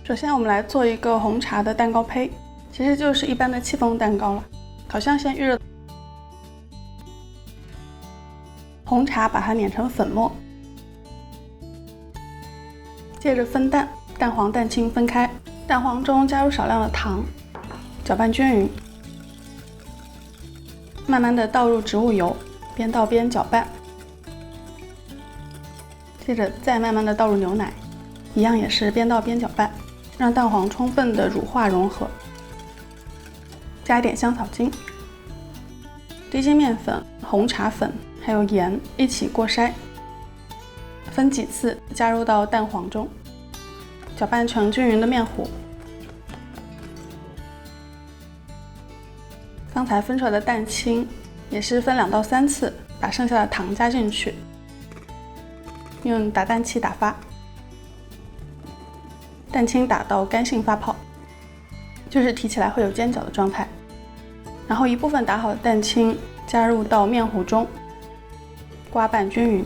首先我们来做一个红茶的蛋糕胚，其实就是一般的戚风蛋糕了。烤箱先预热红茶，把它碾成粉末，接着分蛋，蛋黄、蛋清分开，蛋黄中加入少量的糖，搅拌均匀，慢慢的倒入植物油，边倒边搅拌，接着再慢慢的倒入牛奶，一样也是边倒边搅拌，让蛋黄充分的乳化融合，加一点香草精、低筋面粉、红茶粉还有盐一起过筛，分几次加入到蛋黄中，搅拌成均匀的面糊。刚才分出来的蛋清也是分2到3次，把剩下的糖加进去，用打蛋器打发，蛋清打到干性发泡，就是提起来会有尖角的状态。然后一部分打好的蛋清加入到面糊中，刮拌均匀，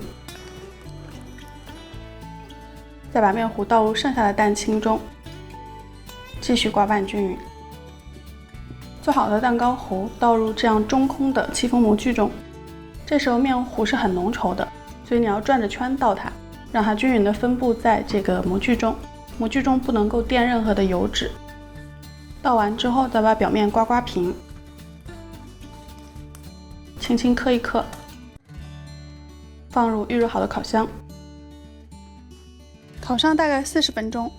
再把面糊倒入剩下的蛋清中，继续刮拌均匀。做好的蛋糕糊倒入这样中空的戚风模具中，这时候面糊是很浓稠的，所以你要转着圈倒它，让它均匀的分布在这个模具中，模具中不能够垫任何的油脂。倒完之后再把表面刮平，轻轻磕一磕，放入预热好的烤箱，烤上大概40分钟。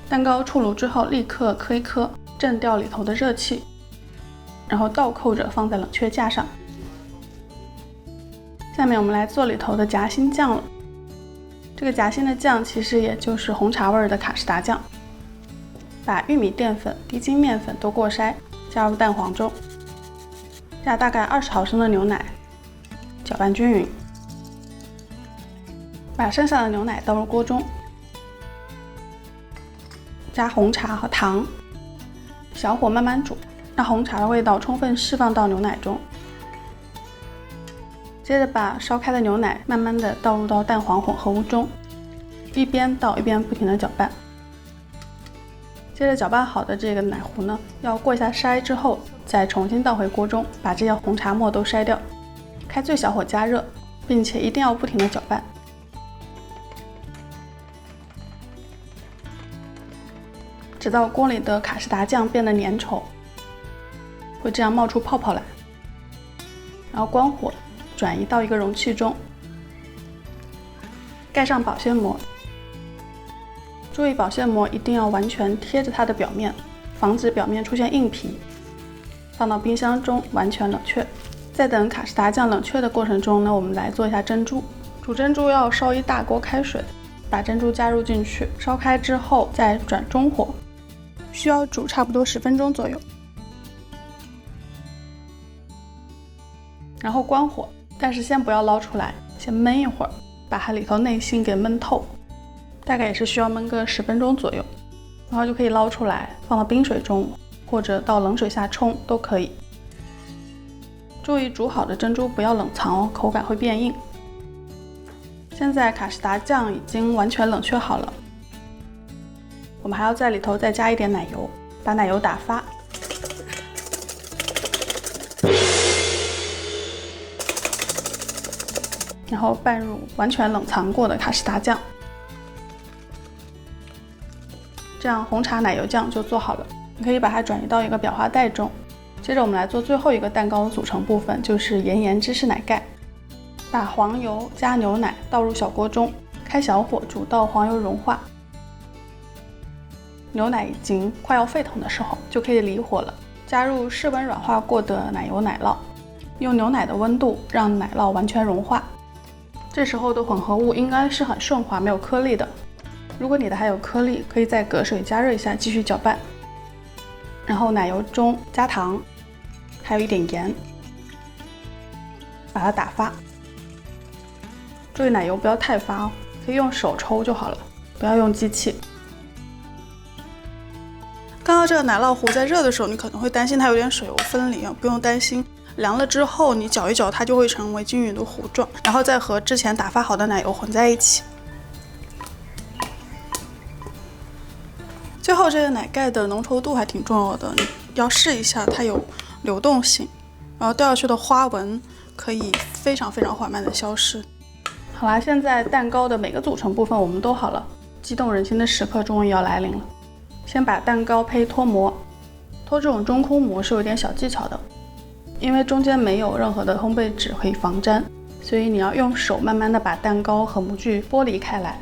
蛋糕出炉之后立刻磕一磕，震掉里头的热气，然后倒扣着放在冷却架上。下面我们来做里头的夹心酱了。这个夹心的酱其实也就是红茶味的卡士达酱。把玉米淀粉、低筋面粉都过筛，加入蛋黄中，加大概20毫升的牛奶，搅拌均匀。把剩下的牛奶倒入锅中，加红茶和糖，小火慢慢煮，让红茶的味道充分释放到牛奶中。接着把烧开的牛奶慢慢的倒入到蛋黄混合物中，一边倒一边不停的搅拌。接着搅拌好的这个奶糊呢，要过一下筛之后，再重新倒回锅中，把这些红茶沫都筛掉，开最小火加热，并且一定要不停的搅拌。直到锅里的卡士达酱变得粘稠，会这样冒出泡泡来，然后关火，转移到一个容器中，盖上保鲜膜。注意保鲜膜一定要完全贴着它的表面，防止表面出现硬皮。放到冰箱中完全冷却。在等卡士达酱冷却的过程中呢，我们来做一下珍珠。煮珍珠要烧一大锅开水，把珍珠加入进去，烧开之后再转中火，需要煮差不多10分钟左右。然后关火，但是先不要捞出来，先焖一会儿，把它里头内芯给焖透。大概也是需要焖个10分钟左右，然后就可以捞出来，放到冰水中或者到冷水下冲都可以。注意煮好的珍珠不要冷藏哦，口感会变硬。现在卡士达酱已经完全冷却好了，我们还要在里头再加一点奶油，把奶油打发，然后拌入完全冷藏过的卡士达酱。这样红茶奶油酱就做好了，你可以把它转移到一个裱花袋中。接着我们来做最后一个蛋糕的组成部分，就是岩芝士奶盖。把黄油加牛奶倒入小锅中，开小火煮到黄油融化，牛奶已经快要沸腾的时候，就可以离火了。加入室温软化过的奶油奶酪，用牛奶的温度让奶酪完全融化。这时候的混合物应该是很顺滑，没有颗粒的。如果你的还有颗粒，可以再隔水加热一下，继续搅拌。然后奶油中加糖，还有一点盐，把它打发。注意奶油不要太发哦，可以用手抽就好了，不要用机器。刚刚这个奶酪糊在热的时候，你可能会担心它有点水油分离啊，不用担心。凉了之后，你搅一搅，它就会成为均匀的糊状，然后再和之前打发好的奶油混在一起。后这个奶盖的浓稠度还挺重要的，你要试一下它有流动性，然后掉下去的花纹可以非常缓慢的消失。好啦，现在蛋糕的每个组成部分我们都好了，激动人心的时刻终于要来临了。先把蛋糕胚脱模，脱这种中空模是有点小技巧的，因为中间没有任何的烘焙纸可以防粘，所以你要用手慢慢的把蛋糕和模具剥离开来。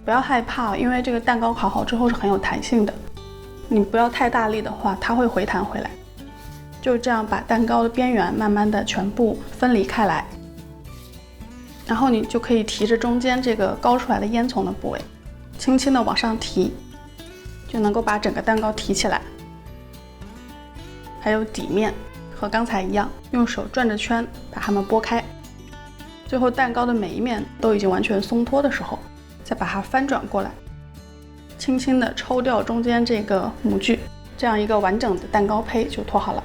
不要害怕，因为这个蛋糕烤好之后是很有弹性的，你不要太大力的话，它会回弹回来。就这样把蛋糕的边缘慢慢的全部分离开来，然后你就可以提着中间这个高出来的烟囱的部位，轻轻的往上提，就能够把整个蛋糕提起来。还有底面和刚才一样，用手转着圈把它们拨开，最后蛋糕的每一面都已经完全松脱的时候，再把它翻转过来，轻轻的抽掉中间这个模具，这样一个完整的蛋糕胚就脱好了。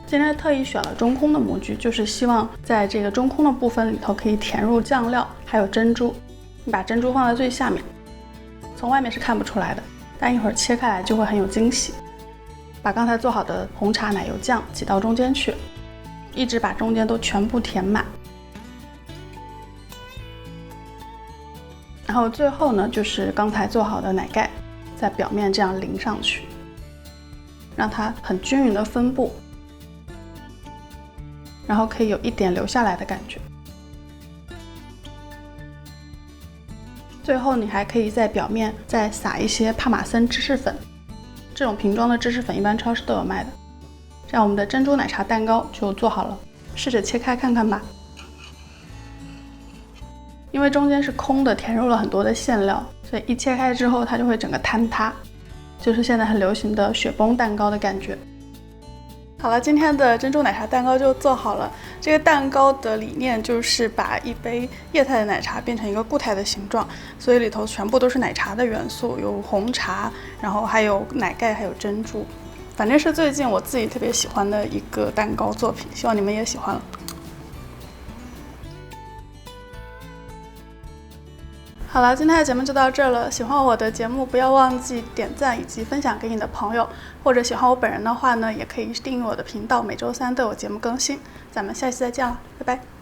今天特意选了中空的模具，就是希望在这个中空的部分里头可以填入酱料还有珍珠。你把珍珠放在最下面，从外面是看不出来的，但一会儿切开来就会很有惊喜。把刚才做好的红茶奶油酱挤到中间去，一直把中间都全部填满。然后最后呢，就是刚才做好的奶盖，在表面这样淋上去，让它很均匀的分布，然后可以有一点留下来的感觉。最后你还可以在表面再撒一些帕玛森芝士粉，这种瓶装的芝士粉一般超市都有卖的。这样我们的珍珠奶茶蛋糕就做好了，试着切开看看吧。因为中间是空的，填入了很多的馅料，所以一切开之后它就会整个坍塌，就是现在很流行的雪崩蛋糕的感觉。好了，今天的珍珠奶茶蛋糕就做好了。这个蛋糕的理念就是把一杯液态的奶茶变成一个固态的形状，所以里头全部都是奶茶的元素，有红茶，然后还有奶盖，还有珍珠。反正是最近我自己特别喜欢的一个蛋糕作品，希望你们也喜欢了。好了，今天的节目就到这儿了。喜欢我的节目，不要忘记点赞以及分享给你的朋友。或者喜欢我本人的话呢，也可以订阅我的频道，每周3都有节目更新。咱们下期再见了，拜拜。